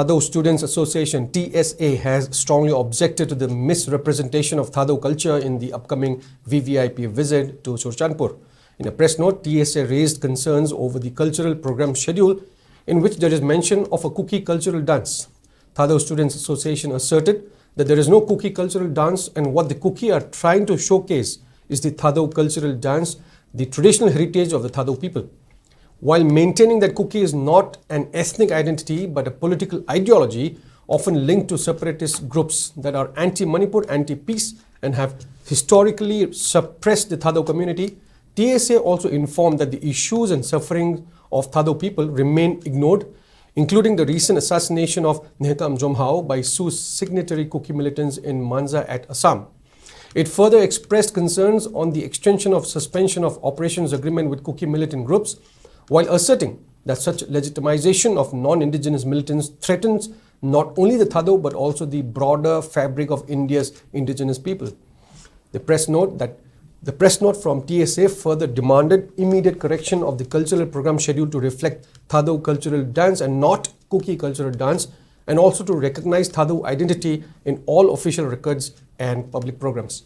Thadou Students Association (TSA) has strongly objected to the misrepresentation of Thadou culture in the upcoming Vvip visit to Surchanpur. In a press note, TSA raised concerns over the cultural program schedule, in which there is mention of a Kuki cultural dance. Thadou Students Association asserted that there is no Kuki cultural dance, and what the Kuki are trying to showcase is the Thadou cultural dance, the traditional heritage of the Thadou people. While maintaining that Kuki is not an ethnic identity but a political ideology often linked to separatist groups that are anti-Manipur, anti-peace, and have historically suppressed the Thadou community, TSA also informed that the issues and suffering of Thadou people remain ignored, including the recent assassination of Nehtam Jomhao by Su's signatory Kuki militants in Manza at Assam. It further expressed concerns on the extension of suspension of operations agreement with Kuki militant groups, while asserting that such legitimization of non-indigenous militants threatens not only the Thadou but also the broader fabric of India's indigenous people. The press note from TSA further demanded immediate correction of the cultural program schedule to reflect Thadou cultural dance and not Kuki cultural dance, and also to recognize Thadou identity in all official records and public programs.